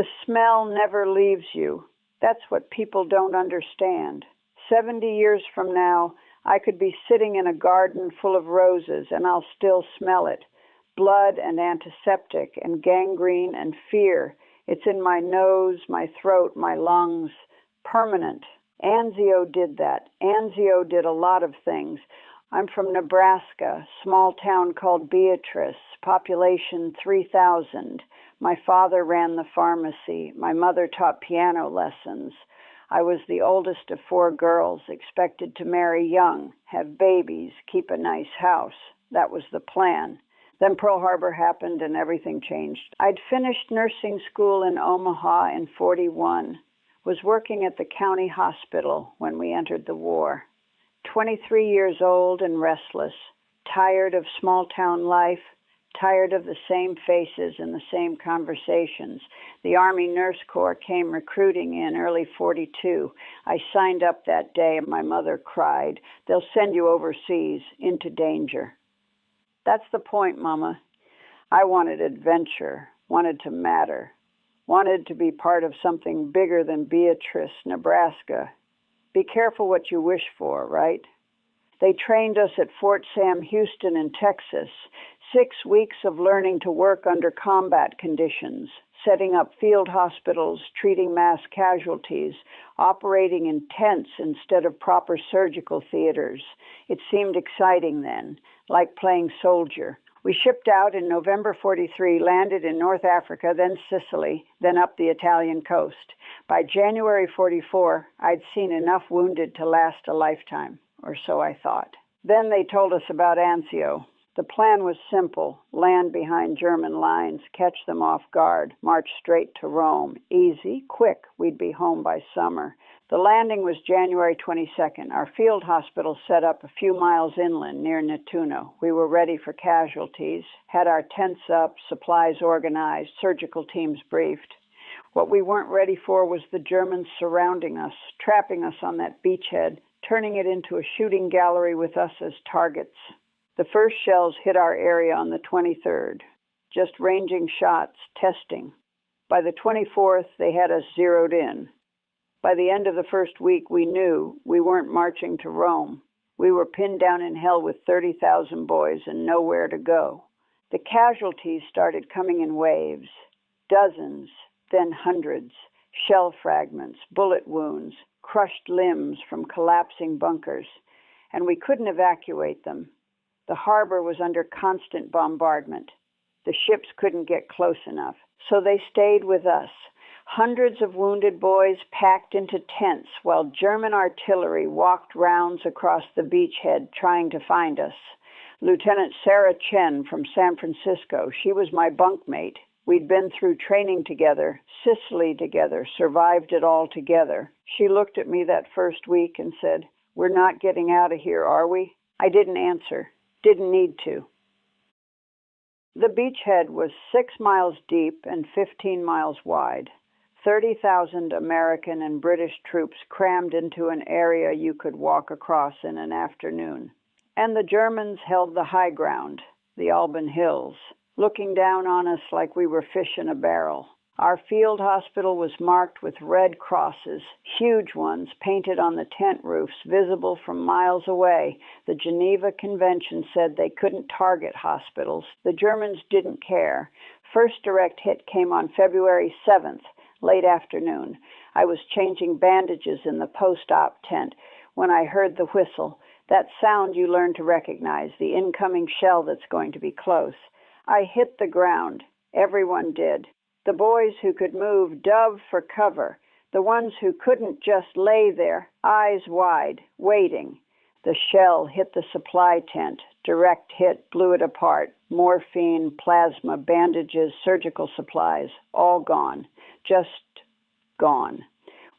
The smell never leaves you. That's what people don't understand. 70 years from now, I could be sitting in a garden full of roses and I'll still smell it. Blood and antiseptic and gangrene and fear. It's in my nose, my throat, my lungs. Permanent. Anzio did that. Anzio did a lot of things. I'm from Nebraska, small town called Beatrice, population 3,000. My father ran the pharmacy. My mother taught piano lessons. I was the oldest of 4 girls, expected to marry young, have babies, keep a nice house. That was the plan. Then Pearl Harbor happened and everything changed. I'd finished nursing school in Omaha in 41, was working at the county hospital when we entered the war. 23 years old and restless, tired of small-town life, tired of the same faces and the same conversations. The Army Nurse Corps came recruiting in early 42. I signed up that day and my mother cried. They'll send you overseas, into danger. That's the point, Mama. I wanted adventure, wanted to matter, wanted to be part of something bigger than Beatrice, Nebraska. Be careful what you wish for, right? They trained us at Fort Sam Houston in Texas. 6 weeks of learning to work under combat conditions, setting up field hospitals, treating mass casualties, operating in tents instead of proper surgical theaters. It seemed exciting then, like playing soldier. We shipped out in November 43, landed in North Africa, then Sicily, then up the Italian coast. By January 44, I'd seen enough wounded to last a lifetime, or so I thought. Then they told us about Anzio. The plan was simple: land behind German lines, catch them off guard, march straight to Rome. Easy, quick, we'd be home by summer. The landing was January 22nd. Our field hospital set up a few miles inland near Nettuno. We were ready for casualties, had our tents up, supplies organized, surgical teams briefed. What we weren't ready for was the Germans surrounding us, trapping us on that beachhead, turning it into a shooting gallery with us as targets. The first shells hit our area on the 23rd, just ranging shots, testing. By the 24th, they had us zeroed in. By the end of the first week, we knew we weren't marching to Rome. We were pinned down in hell with 30,000 boys and nowhere to go. The casualties started coming in waves, dozens, then hundreds, shell fragments, bullet wounds, crushed limbs from collapsing bunkers, and we couldn't evacuate them. The harbor was under constant bombardment. The ships couldn't get close enough, so they stayed with us. Hundreds of wounded boys packed into tents while German artillery walked rounds across the beachhead trying to find us. Lieutenant Sarah Chen from San Francisco, she was my bunkmate. We'd been through training together, Sicily together, survived it all together. She looked at me that first week and said, "We're not getting out of here, are we?" I didn't answer. Didn't need to. The beachhead was 6 miles deep and 15 miles wide. 30,000 American and British troops crammed into an area you could walk across in an afternoon. And the Germans held the high ground, the Alban Hills, looking down on us like we were fish in a barrel. Our field hospital was marked with red crosses, huge ones painted on the tent roofs, visible from miles away. The Geneva Convention said they couldn't target hospitals. The Germans didn't care. First direct hit came on February 7th, late afternoon. I was changing bandages in the post-op tent when I heard the whistle, that sound you learn to recognize, the incoming shell that's going to be close. I hit the ground. Everyone did. The boys who could move dove for cover. The ones who couldn't just lay there, eyes wide, waiting. The shell hit the supply tent. Direct hit, blew it apart. Morphine, plasma, bandages, surgical supplies, all gone. Just gone.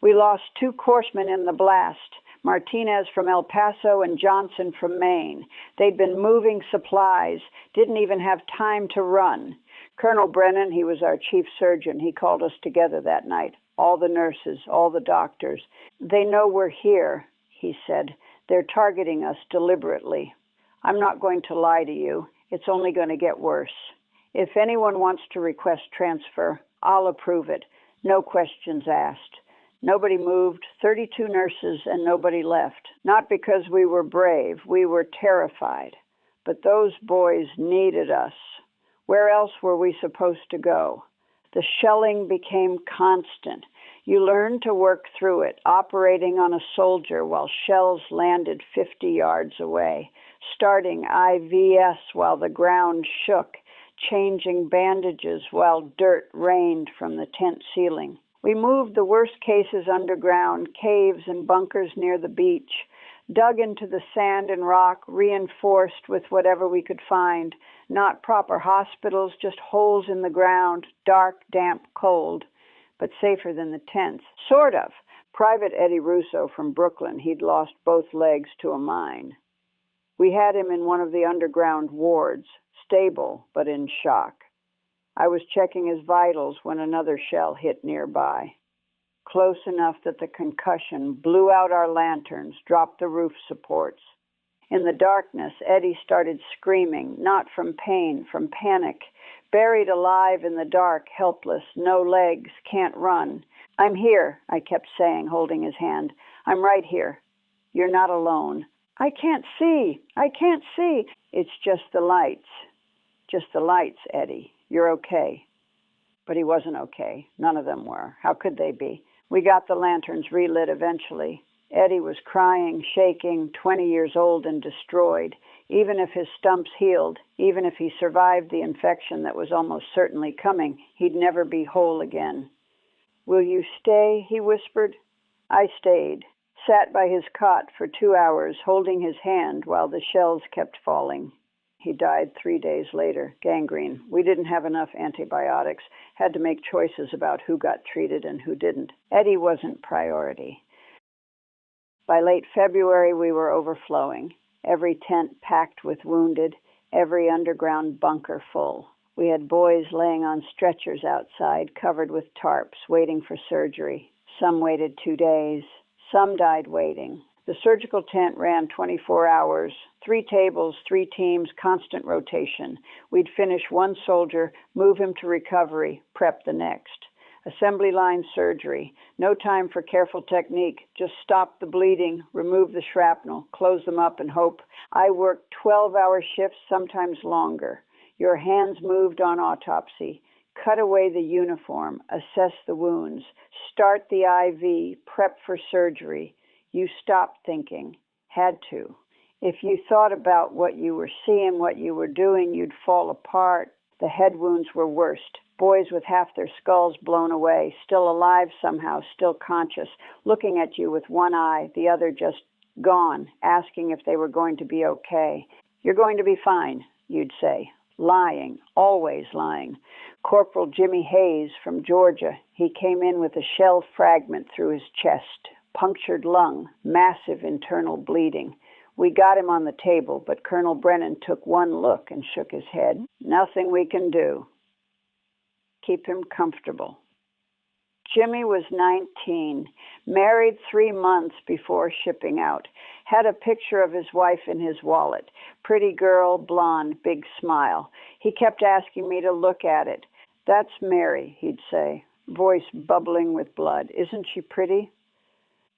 We lost 2 corpsmen in the blast, Martinez from El Paso and Johnson from Maine. They'd been moving supplies, didn't even have time to run. Colonel Brennan, he was our chief surgeon, he called us together that night. All the nurses, all the doctors. "They know we're here," he said. "They're targeting us deliberately. I'm not going to lie to you. It's only going to get worse. If anyone wants to request transfer, I'll approve it. No questions asked. Nobody moved, 32 nurses, and nobody left. Not because we were brave, we were terrified. But those boys needed us. Where else were we supposed to go? The shelling became constant. You learned to work through it, operating on a soldier while shells landed 50 yards away, starting IVS while the ground shook, changing bandages while dirt rained from the tent ceiling. We moved the worst cases underground, caves and bunkers near the beach, dug into the sand and rock, reinforced with whatever we could find. Not proper hospitals, just holes in the ground, dark, damp, cold, but safer than the tents. Sort of. Private Eddie Russo from Brooklyn, he'd lost both legs to a mine. We had him in one of the underground wards, stable but in shock. I was checking his vitals when another shell hit nearby. Close enough that the concussion blew out our lanterns, dropped the roof supports. In the darkness, Eddie started screaming, not from pain, from panic. Buried alive in the dark, helpless, no legs, can't run. "I'm here," I kept saying, holding his hand. "I'm right here. You're not alone." "I can't see. I can't see." "It's just the lights. Just the lights, Eddie. You're okay." But he wasn't okay. None of them were. How could they be? We got the lanterns relit eventually. Eddie was crying, shaking, 20 years old and destroyed. Even if his stumps healed, even if he survived the infection that was almost certainly coming, he'd never be whole again. "Will you stay?" he whispered. I stayed, sat by his cot for 2 hours, holding his hand while the shells kept falling. He died 3 days later, gangrene. We didn't have enough antibiotics, had to make choices about who got treated and who didn't. Eddie wasn't priority. By late February, we were overflowing. Every tent packed with wounded, every underground bunker full. We had boys laying on stretchers outside, covered with tarps, waiting for surgery. Some waited 2 days. Some died waiting. The surgical tent ran 24 hours, 3 tables, 3 teams, constant rotation. We'd finish one soldier, move him to recovery, prep the next. Assembly line surgery. No time for careful technique. Just stop the bleeding, remove the shrapnel, close them up and hope. I worked 12-hour shifts, sometimes longer. Your hands moved on autopsy. Cut away the uniform, assess the wounds, start the IV, prep for surgery. You stopped thinking. Had to. If you thought about what you were seeing, what you were doing, you'd fall apart. The head wounds were worst. Boys with half their skulls blown away, still alive somehow, still conscious, looking at you with one eye, the other just gone, asking if they were going to be okay. "You're going to be fine," you'd say. Lying, always lying. Corporal Jimmy Hayes from Georgia, he came in with a shell fragment through his chest. Punctured lung, massive internal bleeding. We got him on the table, but Colonel Brennan took one look and shook his head. "Nothing we can do. Keep him comfortable." Jimmy was 19, married 3 months before shipping out, had a picture of his wife in his wallet. Pretty girl, blonde, big smile. He kept asking me to look at it. "That's Mary," he'd say, voice bubbling with blood. "Isn't she pretty?"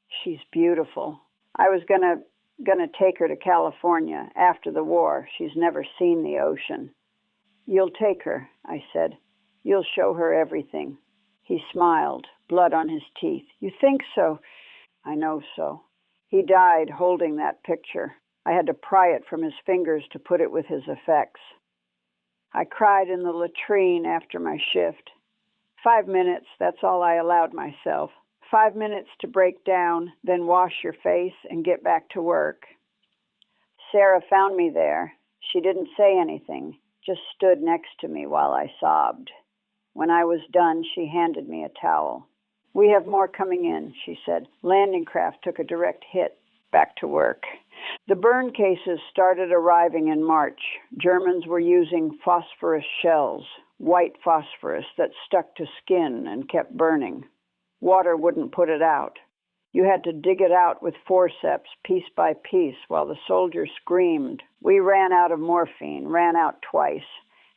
"She's beautiful. I was gonna take her to California after the war. She's never seen the ocean." "You'll take her," I said. "You'll show her everything." He smiled, blood on his teeth. "You think so?" "I know so." He died holding that picture. I had to pry it from his fingers to put it with his effects. I cried in the latrine after my shift. 5 minutes, that's all I allowed myself. 5 minutes to break down, then wash your face and get back to work. Sarah found me there. She didn't say anything, just stood next to me while I sobbed. When I was done, she handed me a towel. "We have more coming in," she said. Landing craft took a direct hit. Back to work. The burn cases started arriving in March. Germans were using phosphorus shells, white phosphorus that stuck to skin and kept burning. Water wouldn't put it out. You had to dig it out with forceps, piece by piece, while the soldiers screamed. We ran out of morphine, ran out twice.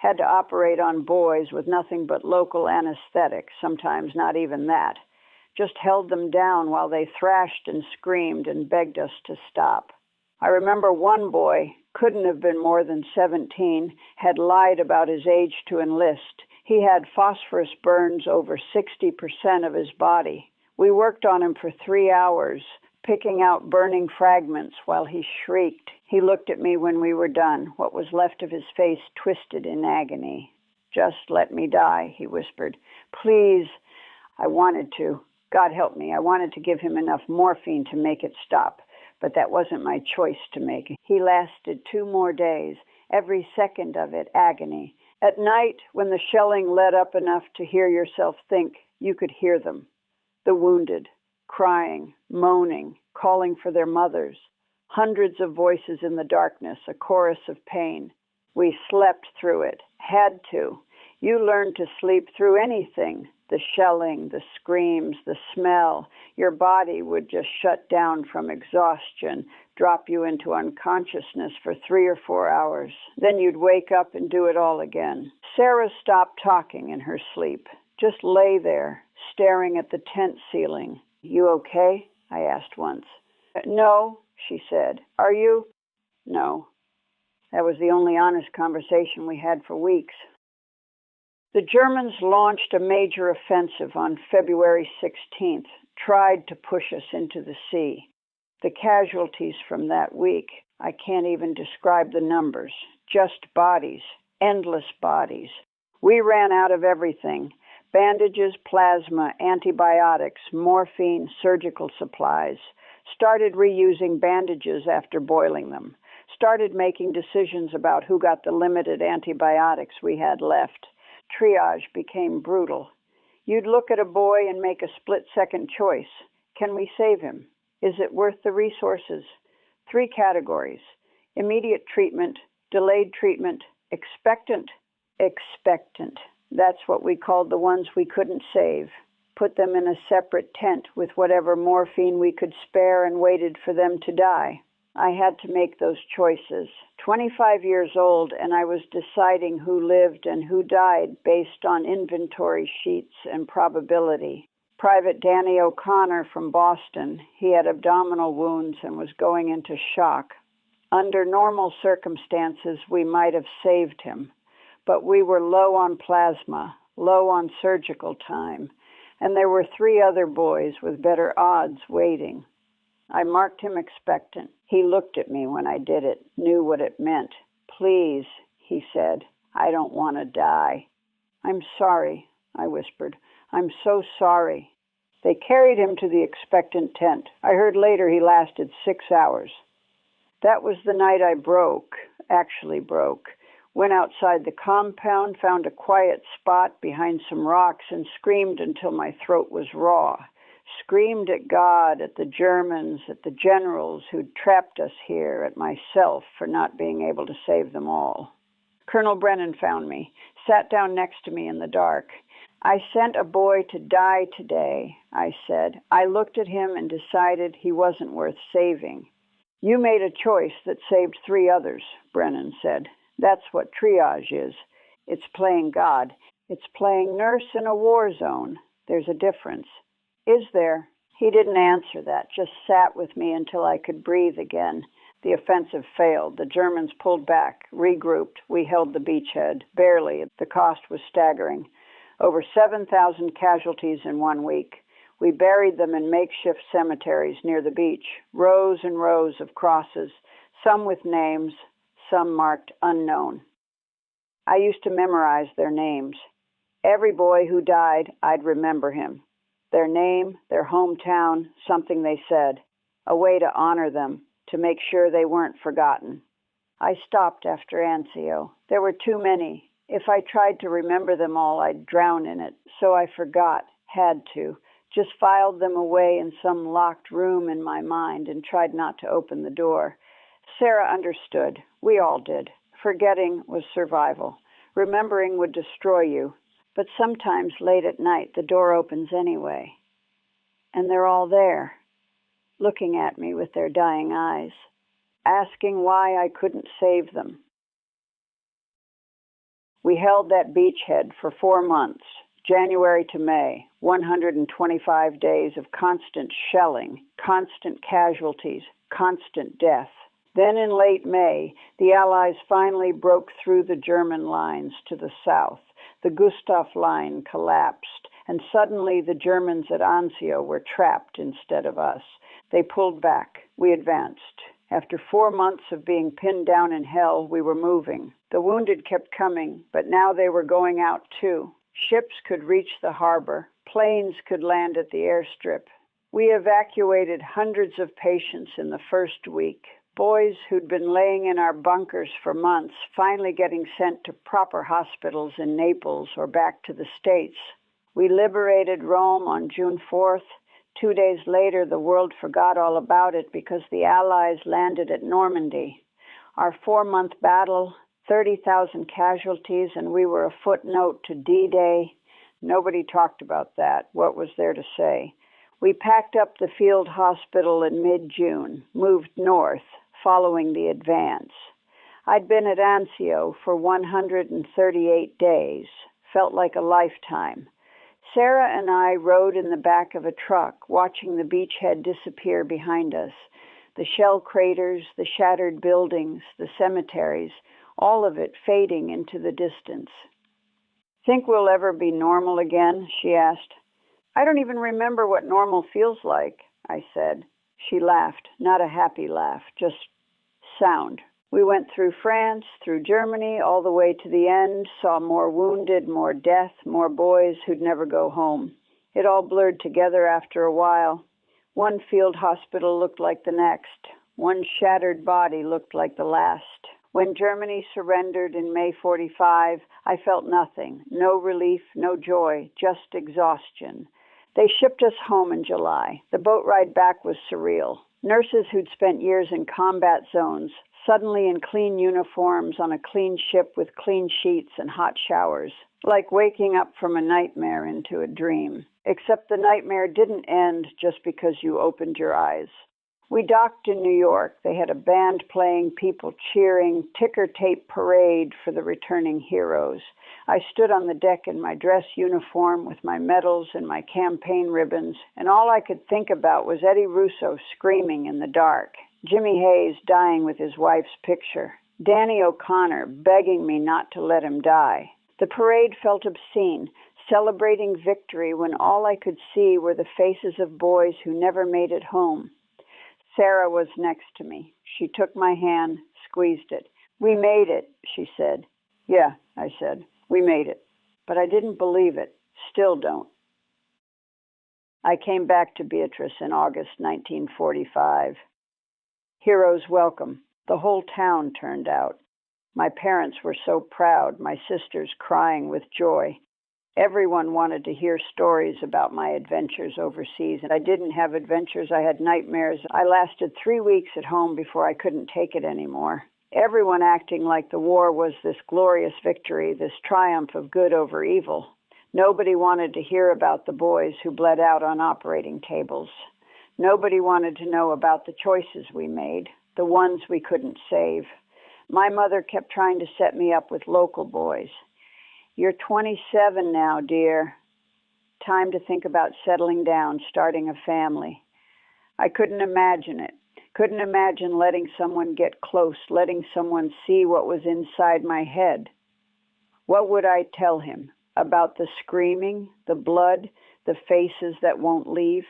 Had to operate on boys with nothing but local anesthetic, sometimes not even that. Just held them down while they thrashed and screamed and begged us to stop. I remember one boy, couldn't have been more than 17, had lied about his age to enlist. He had phosphorus burns over 60% of his body. We worked on him for 3 hours, picking out burning fragments while he shrieked. He looked at me when we were done, what was left of his face twisted in agony. "Just let me die," he whispered. "Please." I wanted to. God help me, I wanted to give him enough morphine to make it stop, but that wasn't my choice to make. He lasted 2 more days, every second of it agony. At night, when the shelling let up enough to hear yourself think, you could hear them. The wounded, crying, moaning, calling for their mothers. Hundreds of voices in the darkness, a chorus of pain. We slept through it, had to. You learn to sleep through anything. The shelling, the screams, the smell. Your body would just shut down from exhaustion, drop you into unconsciousness for 3 or 4 hours. Then you'd wake up and do it all again. Sarah stopped talking in her sleep, just lay there, staring at the tent ceiling. "You okay?" I asked once. "No," she said. "Are you?" "No." That was the only honest conversation we had for weeks. The Germans launched a major offensive on February 16th, tried to push us into the sea. The casualties from that week, I can't even describe the numbers. Just bodies, endless bodies. We ran out of everything. Bandages, plasma, antibiotics, morphine, surgical supplies. Started reusing bandages after boiling them. Started making decisions about who got the limited antibiotics we had left. Triage became brutal. You'd look at a boy and make a split-second choice. Can we save him? Is it worth the resources? 3 categories: immediate treatment, delayed treatment, expectant. Expectant. That's what we called the ones we couldn't save. Put them in a separate tent with whatever morphine we could spare and waited for them to die. I had to make those choices. 25 years old, and I was deciding who lived and who died based on inventory sheets and probability. Private Danny O'Connor from Boston, he had abdominal wounds and was going into shock. Under normal circumstances, we might have saved him, but we were low on plasma, low on surgical time, and there were 3 other boys with better odds waiting. I marked him expectant. He looked at me when I did it, knew what it meant. "Please," he said, "I don't want to die." "I'm sorry," I whispered. "I'm so sorry." They carried him to the expectant tent. I heard later he lasted 6 hours. That was the night I actually broke. Went outside the compound, found a quiet spot behind some rocks, and screamed until my throat was raw. Screamed at God, at the Germans, at the generals who'd trapped us here, at myself for not being able to save them all. Colonel Brennan found me, sat down next to me in the dark. "I sent a boy to die today," I said. "I looked at him and decided he wasn't worth saving." "You made a choice that saved 3 others," Brennan said. "That's what triage is. It's playing God. It's playing nurse in a war zone. There's a difference." "Is there?" He didn't answer that, just sat with me until I could breathe again. The offensive failed. The Germans pulled back, regrouped. We held the beachhead, barely. The cost was staggering. Over 7,000 casualties in 1 week. We buried them in makeshift cemeteries near the beach, rows and rows of crosses, some with names, some marked unknown. I used to memorize their names. Every boy who died, I'd remember him. Their name, their hometown, something they said. A way to honor them, to make sure they weren't forgotten. I stopped after Anzio. There were too many. If I tried to remember them all, I'd drown in it. So I forgot, had to. Just filed them away in some locked room in my mind and tried not to open the door. Sarah understood. We all did. Forgetting was survival. Remembering would destroy you. But sometimes late at night, the door opens anyway. And they're all there, looking at me with their dying eyes, asking why I couldn't save them. We held that beachhead for 4 months, January to May, 125 days of constant shelling, constant casualties, constant death. Then in late May, the Allies finally broke through the German lines to the south. The Gustav Line collapsed, and suddenly the Germans at Anzio were trapped instead of us. They pulled back. We advanced. After 4 months of being pinned down in hell, we were moving. The wounded kept coming, but now they were going out too. Ships could reach the harbor. Planes could land at the airstrip. We evacuated hundreds of patients in the first week. Boys who'd been laying in our bunkers for months, finally getting sent to proper hospitals in Naples or back to the States. We liberated Rome on June 4th. 2 days later, the world forgot all about it because the Allies landed at Normandy. Our 4-month battle, 30,000 casualties, and we were a footnote to D-Day. Nobody talked about that. What was there to say? We packed up the field hospital in mid-June, moved north, following the advance. I'd been at Anzio for 138 days. Felt like a lifetime. Sarah and I rode in the back of a truck, watching the beachhead disappear behind us. The shell craters, the shattered buildings, the cemeteries, all of it fading into the distance. "Think we'll ever be normal again?" she asked. "I don't even remember what normal feels like," I said. She laughed, not a happy laugh, just sound. We went through France, through Germany, all the way to the end, saw more wounded, more death, more boys who'd never go home. It all blurred together after a while. One field hospital looked like the next. One shattered body looked like the last. When Germany surrendered in May 45, I felt nothing, no relief, no joy, just exhaustion. They shipped us home in July. The boat ride back was surreal. Nurses who'd spent years in combat zones, suddenly in clean uniforms on a clean ship with clean sheets and hot showers, like waking up from a nightmare into a dream. Except the nightmare didn't end just because you opened your eyes. We docked in New York. They had a band playing, people cheering, ticker tape parade for the returning heroes. I stood on the deck in my dress uniform with my medals and my campaign ribbons, and all I could think about was Eddie Russo screaming in the dark, Jimmy Hayes dying with his wife's picture, Danny O'Connor begging me not to let him die. The parade felt obscene, celebrating victory when all I could see were the faces of boys who never made it home. Sarah was next to me. She took my hand, squeezed it. "We made it," she said. "Yeah," I said, "we made it." But I didn't believe it. Still don't. I came back to Beatrice in August 1945. Heroes welcome. The whole town turned out. My parents were so proud, my sisters crying with joy. Everyone wanted to hear stories about my adventures overseas, and I didn't have adventures, I had nightmares. I lasted 3 weeks at home before I couldn't take it anymore. Everyone acting like the war was this glorious victory, this triumph of good over evil. Nobody wanted to hear about the boys who bled out on operating tables. Nobody wanted to know about the choices we made, the ones we couldn't save. My mother kept trying to set me up with local boys. "You're 27 now, dear. Time to think about settling down, starting a family." I couldn't imagine it. Couldn't imagine letting someone get close, letting someone see what was inside my head. What would I tell him? About the screaming, the blood, the faces that won't leave?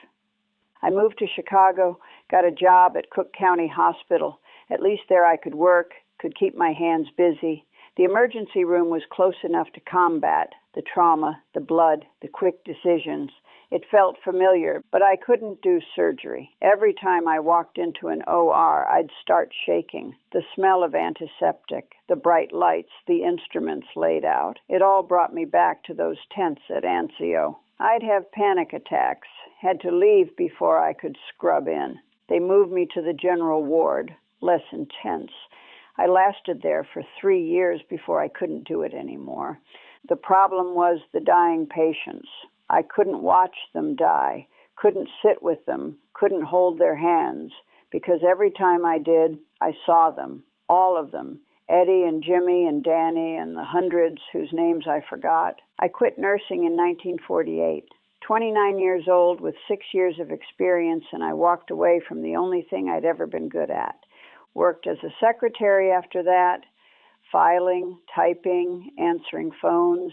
I moved to Chicago, got a job at Cook County Hospital. At least there I could work, could keep my hands busy. The emergency room was close enough to combat the trauma, the blood, the quick decisions. It felt familiar, but I couldn't do surgery. Every time I walked into an OR, I'd start shaking. The smell of antiseptic, the bright lights, the instruments laid out. It all brought me back to those tents at Anzio. I'd have panic attacks, had to leave before I could scrub in. They moved me to the general ward, less intense. I lasted there for 3 years before I couldn't do it anymore. The problem was the dying patients. I couldn't watch them die, couldn't sit with them, couldn't hold their hands, because every time I did, I saw them, all of them, Eddie and Jimmy and Danny and the hundreds whose names I forgot. I quit nursing in 1948, 29 years old with 6 years of experience, and I walked away from the only thing I'd ever been good at. Worked as a secretary after that, filing, typing, answering phones,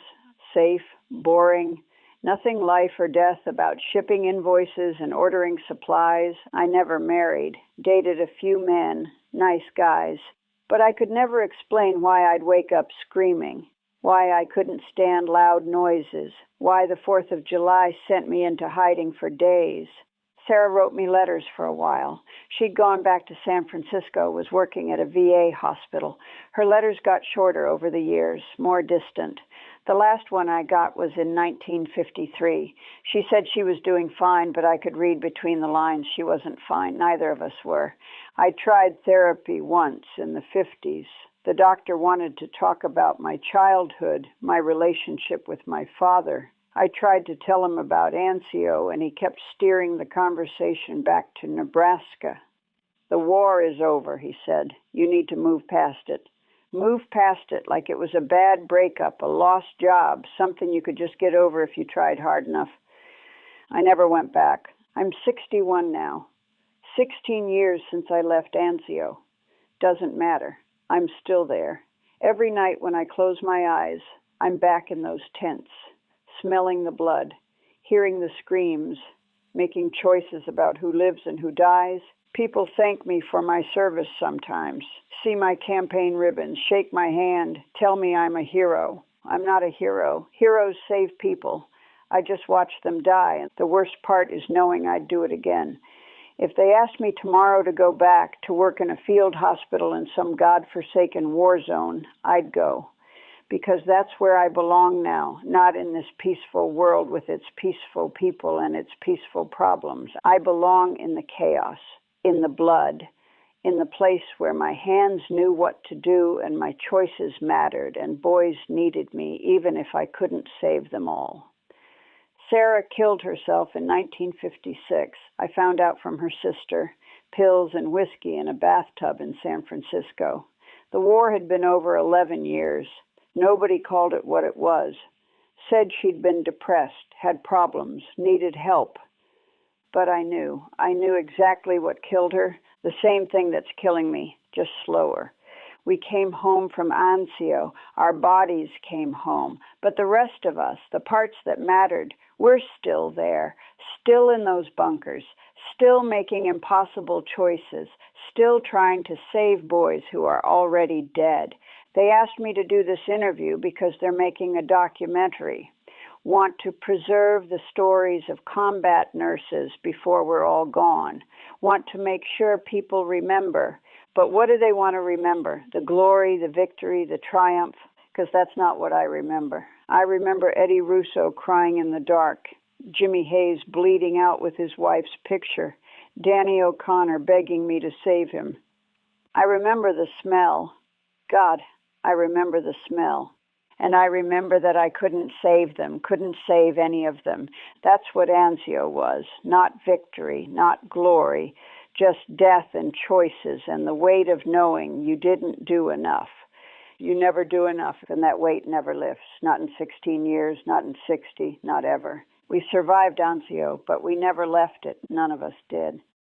safe, boring, nothing life or death about shipping invoices and ordering supplies. I never married, dated a few men, nice guys, but I could never explain why I'd wake up screaming, why I couldn't stand loud noises, why the 4th of July sent me into hiding for days. Sarah wrote me letters for a while. She'd gone back to San Francisco, was working at a VA hospital. Her letters got shorter over the years, more distant. The last one I got was in 1953. She said she was doing fine, but I could read between the lines she wasn't fine. Neither of us were. I tried therapy once in the 50s. The doctor wanted to talk about my childhood, my relationship with my father. I tried to tell him about Anzio, and he kept steering the conversation back to Nebraska. The war is over, he said. You need to move past it. Move past it like it was a bad breakup, a lost job, something you could just get over if you tried hard enough. I never went back. I'm 61 now. 16 years since I left Anzio. Doesn't matter. I'm still there. Every night when I close my eyes, I'm back in those tents, smelling the blood, hearing the screams, making choices about who lives and who dies. People thank me for my service sometimes, see my campaign ribbons, shake my hand, tell me I'm a hero. I'm not a hero. Heroes save people. I just watch them die, and the worst part is knowing I'd do it again. If they asked me tomorrow to go back to work in a field hospital in some godforsaken war zone, I'd go. Because that's where I belong now, not in this peaceful world with its peaceful people and its peaceful problems. I belong in the chaos, in the blood, in the place where my hands knew what to do and my choices mattered and boys needed me even if I couldn't save them all. Sarah killed herself in 1956. I found out from her sister, pills and whiskey in a bathtub in San Francisco. The war had been over 11 years. Nobody called it what it was. Said she'd been depressed, had problems, needed help. But I knew exactly what killed her, the same thing that's killing me, just slower. We came home from Anzio. Our bodies came home. But the rest of us, the parts that mattered, we're still there, still in those bunkers, still making impossible choices, still trying to save boys who are already dead. They asked me to do this interview because they're making a documentary. Want to preserve the stories of combat nurses before we're all gone. Want to make sure people remember. But what do they want to remember? The glory, the victory, the triumph? Because that's not what I remember. I remember Eddie Russo crying in the dark, Jimmy Hayes bleeding out with his wife's picture, Danny O'Connor begging me to save him. I remember the smell. God, I remember the smell. And I remember that I couldn't save them, couldn't save any of them. That's what Anzio was, not victory, not glory, just death and choices and the weight of knowing you didn't do enough. You never do enough, and that weight never lifts, not in 16 years, not in 60, not ever. We survived Anzio, but we never left it. None of us did.